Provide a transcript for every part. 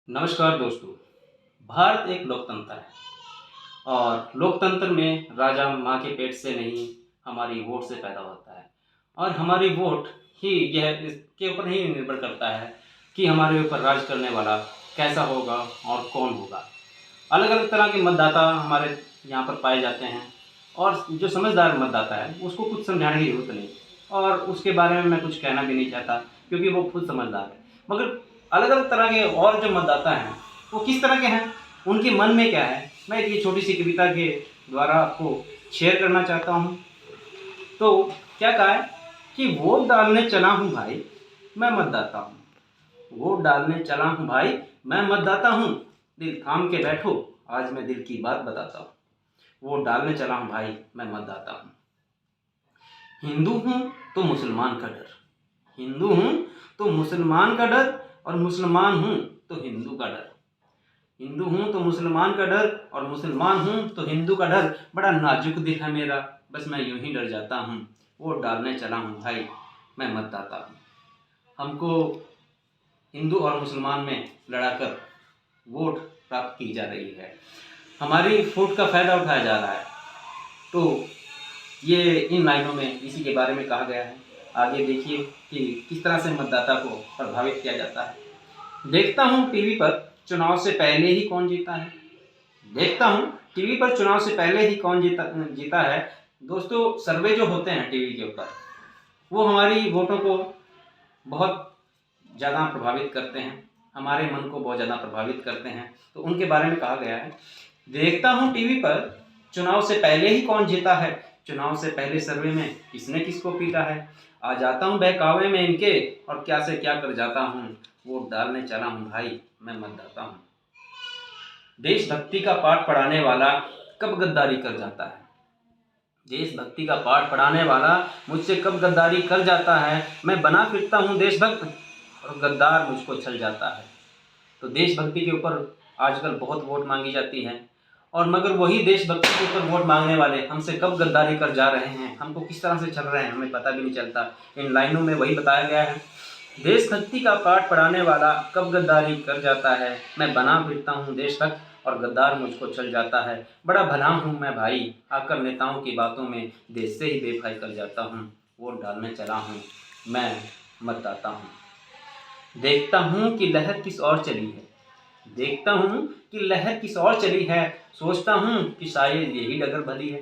नमस्कार दोस्तों। भारत एक लोकतंत्र है और लोकतंत्र में राजा माँ के पेट से नहीं, हमारी वोट से पैदा होता है। और हमारी वोट ही यह इसके ऊपर ही निर्भर करता है कि हमारे ऊपर राज करने वाला कैसा होगा और कौन होगा। अलग अलग तरह के मतदाता हमारे यहाँ पर पाए जाते हैं और जो समझदार मतदाता है उसको कुछ समझाने की ज़रूरत नहीं, और उसके बारे में मैं कुछ कहना भी नहीं चाहता क्योंकि वो खुद समझदार है। मगर अलग अलग तरह के और जो मतदाता हैं वो किस तरह के हैं, उनके मन में क्या है, मैं एक ये छोटी सी कविता के द्वारा आपको शेयर करना चाहता हूँ। तो क्या कहा है कि वोट डालने चला हूँ भाई, मैं मतदाता हूँ। वोट डालने चला हूँ भाई, मैं मतदाता हूँ। दिल थाम के बैठो, आज मैं दिल की बात बताता हूँ। वोट डालने चला हूँ भाई, मैं मतदाता हूँ। हिंदू हूँ तो मुसलमान का डर, हिंदू हूँ तो मुसलमान का डर, और मुसलमान हूँ तो हिंदू का डर। हिंदू हूँ तो मुसलमान का डर, और मुसलमान हूँ तो हिंदू का डर। बड़ा नाजुक दिल है मेरा, बस मैं यूं ही डर जाता हूँ। वोट डालने चला हूँ भाई, मैं मतदाता हूँ। हमको हिंदू और मुसलमान में लड़ाकर वोट प्राप्त की जा रही है, हमारी वोट का फ़ायदा उठाया जा रहा है। तो ये इन लाइनों में इसी के बारे में कहा गया है। आगे देखिए कि किस तरह से मतदाता को प्रभावित किया जाता है। देखता हूँ टीवी पर चुनाव से पहले ही कौन जीता है। देखता हूँ टीवी पर चुनाव से पहले ही कौन जीता है। दोस्तों, सर्वे जो होते हैं टीवी के ऊपर, वो हमारी वोटों को बहुत ज़्यादा प्रभावित करते हैं, हमारे मन को बहुत ज़्यादा प्रभावित करते हैं। तो उनके बारे में कहा गया है, देखता हूँ टीवी पर चुनाव से पहले ही कौन जीता है। चुनाव से पहले सर्वे में किसने किसको पीटा है। आ जाता हूँ बहकावे में इनके, और क्या से क्या कर जाता हूँ। वोट डालने चला हूँ भाई, मैं मतदाता हूँ। देशभक्ति का पाठ पढ़ाने वाला कब गद्दारी कर जाता है। देशभक्ति का पाठ पढ़ाने वाला मुझसे कब गद्दारी कर जाता है। मैं बना फिरता हूँ देशभक्त, और गद्दार मुझको छल जाता है। तो देशभक्ति के ऊपर आजकल बहुत वोट मांगी जाती है, और मगर वही देशभक्ति के ऊपर वोट मांगने वाले हमसे कब गद्दारी कर जा रहे हैं, हमको किस तरह से चल रहे हैं, हमें पता भी नहीं चलता। इन लाइनों में वही बताया गया है, देशभक्ति का पाठ पढ़ाने वाला कब गद्दारी कर जाता है। मैं बना फिरता हूँ देशभक्त, और गद्दार मुझको छल जाता है। बड़ा भला हूँ मैं भाई, आकर नेताओं की बातों में देश से ही बेवफाई कर जाता हूँ। वोट डालने चला हूँ, मैं मतदाता हूँ। देखता हूँ कि लहर किस ओर चली है। देखता हूँ कि लहर किस ओर चली है, सोचता हूँ कि शायद यही डगर भली है।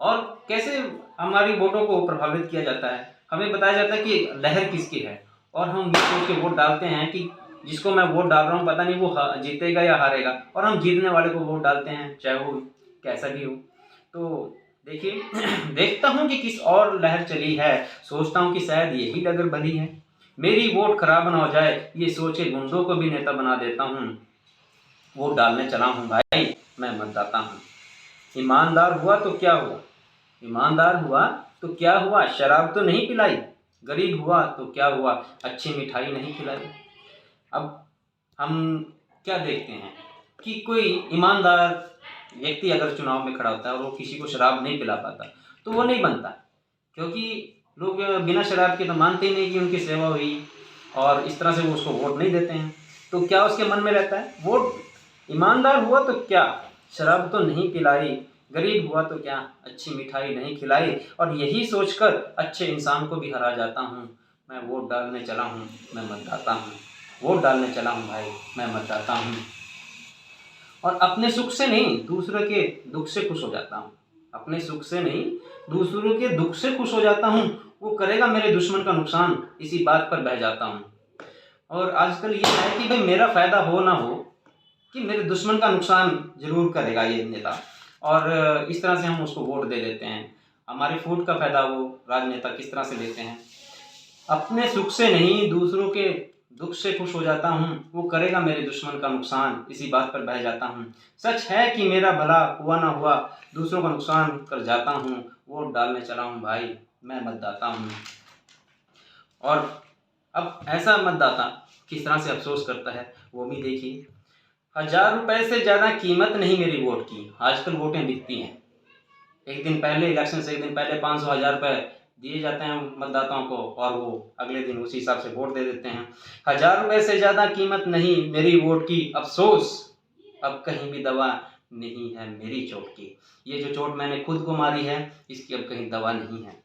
और कैसे हमारी वोटों को प्रभावित किया जाता है, हमें बताया जाता है कि लहर किसकी है, और हम ये सोच के वोट डालते हैं कि जिसको मैं वोट डाल रहा हूँ पता नहीं वो जीतेगा या हारेगा, और हम जीतने वाले को वोट डालते हैं, चाहे वो कैसा भी हो। तो देखिए देखता हूँ कि किस और लहर चली है, सोचता हूँ कि शायद यही डगर भली है। मेरी वोट खराब ना हो जाए, ये सोचे गुंडों को भी नेता बना देता हूँ। वोट डालने चला हूँ भाई, मैं मतदाता हूँ। ईमानदार हुआ तो क्या हुआ, ईमानदार हुआ तो क्या हुआ, शराब तो नहीं पिलाई। गरीब हुआ तो क्या हुआ, अच्छी मिठाई नहीं खिलाई। अब हम क्या देखते हैं कि कोई ईमानदार व्यक्ति अगर चुनाव में खड़ा होता है और वो किसी को शराब नहीं पिला पाता, तो वो नहीं बनता, क्योंकि लोग बिना शराब के तो मानते ही नहीं कि उनकी सेवा हुई, और इस तरह से वो उसको वोट नहीं देते हैं। तो क्या उसके मन में रहता है, वोट ईमानदार हुआ तो क्या, शराब तो नहीं पिलाई। गरीब हुआ तो क्या, अच्छी मिठाई नहीं खिलाई। और यही सोचकर अच्छे इंसान को भी हरा जाता हूँ। मैं वोट डालने चला हूँ, मैं मतदाता हूँ। वोट डालने चला हूँ भाई, मैं मतदाता हूँ। और अपने सुख से नहीं, दूसरों के दुख से खुश हो जाता हूँ। अपने सुख से नहीं, दूसरों के दुख से खुश हो जाता हूँ। वो करेगा मेरे दुश्मन का नुकसान, इसी बात पर बह जाता हूँ। और आजकल ये है कि भाई मेरा फ़ायदा हो ना हो, कि मेरे दुश्मन का नुकसान जरूर करेगा ये नेता, और इस तरह से हम उसको वोट दे देते हैं। हमारी फूट का फ़ायदा वो राजनेता किस तरह से लेते हैं। अपने सुख से नहीं, दूसरों के दुख से खुश हो जाता हूँ। वो करेगा मेरे दुश्मन का नुकसान, इसी बात पर बह जाता हूँ। सच है कि मेरा भला हुआ ना हुआ, दूसरों का नुकसान कर जाता हूँ। वोट डालने चला हूँ भाई, मैं मतदाता हूँ। और अब ऐसा मतदाता किस तरह से अफसोस करता है वो भी देखिए। 1000 रुपए से ज़्यादा कीमत नहीं मेरी वोट की। आजकल वोटें बिकती हैं। एक दिन पहले इलेक्शन से एक दिन पहले 500 1000 रुपये दिए जाते हैं मतदाताओं को और वो अगले दिन उसी हिसाब से वोट दे देते हैं। 1000 रुपये से ज़्यादा कीमत नहीं मेरी वोट की, अफसोस अब कहीं भी दवा नहीं है मेरी चोट की। ये जो चोट मैंने खुद को मारी है इसकी अब कहीं दवा नहीं है।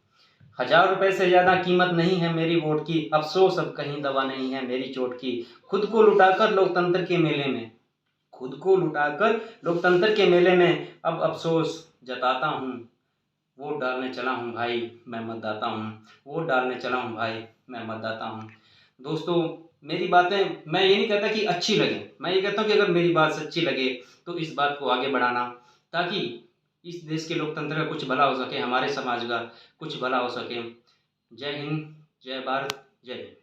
1000 रुपये से ज़्यादा कीमत नहीं है मेरी वोट की, अफसोस अब कहीं दवा नहीं है मेरी चोट की। खुद को लुटाकर लोकतंत्र के मेले में, खुद को लुटाकर लोकतंत्र के मेले में अब अफसोस जताता हूँ। वोट डालने चला हूँ भाई मैं मतदाता हूँ, वोट डालने चला हूँ भाई मैं मतदाता हूँ। दोस्तों मेरी बातें, मैं ये नहीं कहता कि अच्छी लगे, मैं ये कहता हूँ कि अगर मेरी बात सच्ची लगे तो इस बात को आगे बढ़ाना, ताकि इस देश के लोकतंत्र का कुछ भला हो सके, हमारे समाज का कुछ भला हो सके। जय हिंद, जय भारत, जय हिंद।